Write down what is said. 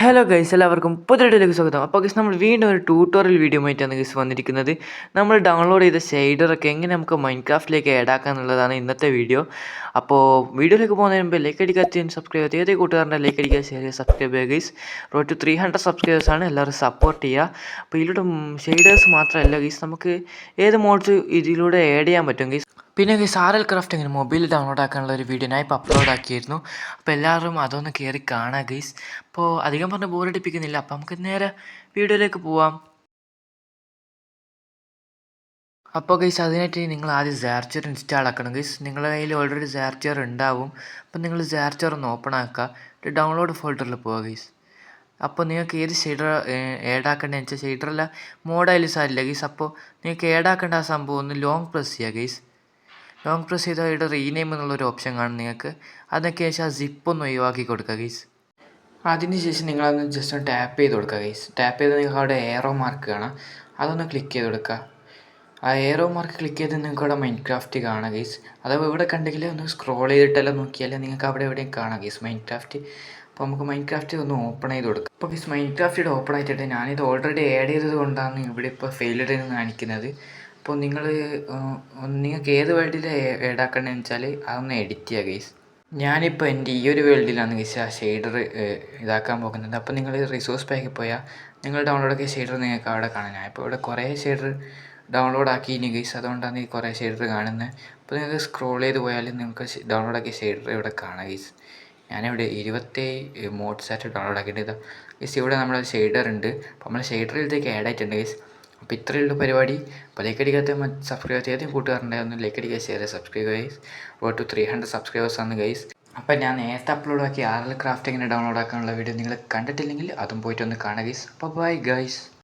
Hello guys, എല്ലാവർക്കും പുതിയ വീഡിയോയിലേക്ക് സ്വാഗതം. അപ്പോൾ ഗൈസ്, നമ്മൾ വീണ്ടും ഒരു ട്യൂട്ടോറിയൽ വീഡിയോ ആയിട്ടാണ് ഗൈസ് വന്നിരിക്കുന്നത്. നമ്മൾ ഡൗൺലോഡ് ചെയ്ത ഷെയ്ഡറൊക്കെ എങ്ങനെ നമുക്ക് മൈൻക്രാഫ്റ്റിലേക്ക് ആഡ് ആക്കാം എന്നുള്ളതാണ് ഇന്നത്തെ വീഡിയോ. അപ്പോൾ വീഡിയോയിലേക്ക് പോകുന്നതിന് മുമ്പ് ലൈക്ക് അടിക്കുക, സബ്സ്ക്രൈബ് ചെയ്യുക, ഏതേ കൂട്ടുകാരൻ്റെ ലൈക്ക് അടിക്കുക, ഷെയർ ചെയ്യുക, സബ്സ്ക്രൈബ് ചെയ്യുക ഗൈസ്. റോഡ് ടു 300 സബ്സ്ക്രൈബേഴ്സാണ്, എല്ലാവരും സപ്പോർട്ട് ചെയ്യുക. അപ്പോൾ ഇതിലൂടെ ഷെയ്ഡേഴ്സ് മാത്രമല്ല ഗൈസ്, നമുക്ക് ഏത് മോഡ്സ് ഇതിലൂടെ ആഡ് ചെയ്യാൻ പറ്റും ഗൈസ്. പിന്നെ ഗൈസ്, ആർ എൽ ക്രാഫ്റ്റ് എങ്ങനെ മൊബൈൽ ഡൗൺലോഡ് ആക്കാനുള്ള ഒരു വീഡിയോ ഞാൻ ഇപ്പോൾ അപ്ലോഡ് ആക്കിയിരുന്നു. അപ്പോൾ എല്ലാവരും അതൊന്ന് കയറി കാണാം ഗൈസ്. അപ്പോൾ അധികം പറഞ്ഞ് ബോറടിപ്പിക്കുന്നില്ല, അപ്പോൾ നമുക്ക് നേരെ വീഡിയോയിലേക്ക് പോവാം. അപ്പോൾ ഗൈസ്, അതിനായിട്ട് നിങ്ങൾ ആദ്യം സാർച്ചർ ഇൻസ്റ്റാൾ ആക്കണം ഗൈസ്. നിങ്ങളുടെ കയ്യിൽ ഓൾറെഡി സാർച്ചർ ഉണ്ടാവും. അപ്പോൾ നിങ്ങൾ സാർച്ചർ ഒന്ന് ഓപ്പൺ ആക്കുക, ഡൗൺലോഡ് ഫോൾഡറിൽ പോവുക ഗൈസ്. അപ്പോൾ നിങ്ങൾക്ക് ഏത് ഷെയ്ഡർ ആഡ് ആക്കേണ്ടതെന്ന് വെച്ചാൽ ഷെയ്ഡറല്ല, മോഡായാലും സാരില്ല ഗൈസ്. അപ്പോൾ നിങ്ങൾക്ക് ആഡ് ആക്കേണ്ട ആ സംഭവം ഒന്ന് ലോങ് പ്രസ് ചെയ്യുക ഗൈസ്. ലോങ് പ്രസ് ചെയ്താൽ ഇവിടെ റീനെയിം എന്നുള്ളൊരു ഓപ്ഷൻ കാണും നിങ്ങൾക്ക്. അതൊക്കെ ശേഷം ആ സിപ്പ് ഒന്ന് ഒഴിവാക്കി കൊടുക്കുക ഗൈസ്. അതിന് ശേഷം നിങ്ങളതൊന്ന് ജസ്റ്റ് ഒന്ന് ടാപ്പ് ചെയ്ത് കൊടുക്കുക ഗൈസ്. ടാപ്പ് ചെയ്ത് നിങ്ങൾക്ക് അവിടെ ഏറോ മാർക്ക് കാണാം, അതൊന്ന് ക്ലിക്ക് ചെയ്ത് കൊടുക്കുക. ആ ഏറോ മാർക്ക് ക്ലിക്ക് ചെയ്ത് നിങ്ങൾക്ക് അവിടെ മൈൻക്രാഫ്റ്റ് കാണാം ഗൈസ്. അഥവാ ഇവിടെ കണ്ടെങ്കിൽ ഒന്ന് സ്ക്രോൾ ചെയ്തിട്ടെല്ലാം നോക്കിയാൽ നിങ്ങൾക്ക് അവിടെ എവിടെയും കാണാം ഗൈസ് മൈൻക്രാഫ്റ്റ്. അപ്പോൾ നമുക്ക് മൈൻക്രാഫ്റ്റ് ഒന്ന് ഓപ്പൺ ചെയ്ത് കൊടുക്കാം. അപ്പോൾ ഗൈസ്, മൈൻക്രാഫ്റ്റ് ഓപ്പൺ ആയിട്ടിട്ട് ഞാനിത് ഓൾറെഡി ആഡ് ചെയ്തത് കൊണ്ടാണ് ഇവിടെ ഇപ്പോൾ ഫെയിൽഡ് എന്ന് കാണിക്കുന്നത്. അപ്പോൾ നിങ്ങൾക്ക് ഏത് വേൾഡിൽ ആഡ് ആക്കണമെന്ന് വെച്ചാൽ അതൊന്ന് എഡിറ്റ് ചെയ്യുക ഗൈസ്. ഞാനിപ്പോൾ എൻ്റെ ഈ ഒരു വേൾഡിലാണ് ഗൈസ് ആ ഷെയ്ഡർ ഇതാക്കാൻ പോകുന്നത്. അപ്പോൾ നിങ്ങൾ റിസോഴ്സ് പാക്കിൽ പോയാൽ നിങ്ങൾ ഡൗൺലോഡ് ആക്കിയ ഷെയ്ഡർ നിങ്ങൾക്ക് അവിടെ കാണാം. ഞാനിപ്പോൾ ഇവിടെ കുറേ ഷെയ്ഡർ ഡൗൺലോഡ് ആക്കിയിനി ഗൈസ്, അതുകൊണ്ടാണ് ഈ കുറേ ഷെയ്ഡർ കാണുന്നത്. അപ്പോൾ നിങ്ങൾക്ക് സ്ക്രോൾ ചെയ്ത് പോയാൽ നിങ്ങൾക്ക് ഡൗൺലോഡ് ആക്കിയ ഷെയ്ഡർ ഇവിടെ കാണാം ഗൈസ്. ഞാനിവിടെ 27 മോഡ്സ് ആയിട്ട് ഡൗൺലോഡ് ആക്കിയിട്ടുണ്ട്. ഗൈസ്, ഇവിടെ നമ്മുടെ ഷെയ്ഡർ ഉണ്ട്. അപ്പോൾ നമ്മൾ ഷെയ്ഡറിലേക്ക് ആഡ് ആയിട്ടുണ്ട് ഗൈസ്. അപ്പോൾ ഇത്രയുള്ള പരിപാടി. അപ്പോൾ ലൈക്ക് അടിക്കാത്ത സബ്സ്ക്രൈബ് ചെയ്യാത്ത കൂട്ടുകാരുണ്ടായിരുന്നു, ലൈക്ക് അടിക്കുക, ഷെയർ ചെയ്യുക, സബ്സ്ക്രൈബ് ഗൈസ്. റോഡ് ടു 300 സബ്സ്ക്രൈബേഴ്സാണ് ഗൈസ്. അപ്പോൾ ഞാൻ നേരത്തെ അപ്ലോഡ് ആക്കിയ ആർ എൽ ക്രാഫ്റ്റ് എങ്ങനെ ഡൗൺലോഡ് ആക്കാനുള്ള വീഡിയോ നിങ്ങൾ കണ്ടിട്ടില്ലെങ്കിൽ അതും പോയിട്ടൊന്ന് കാണുക ഗൈസ്. അപ്പോൾ ബൈ ഗൈസ്.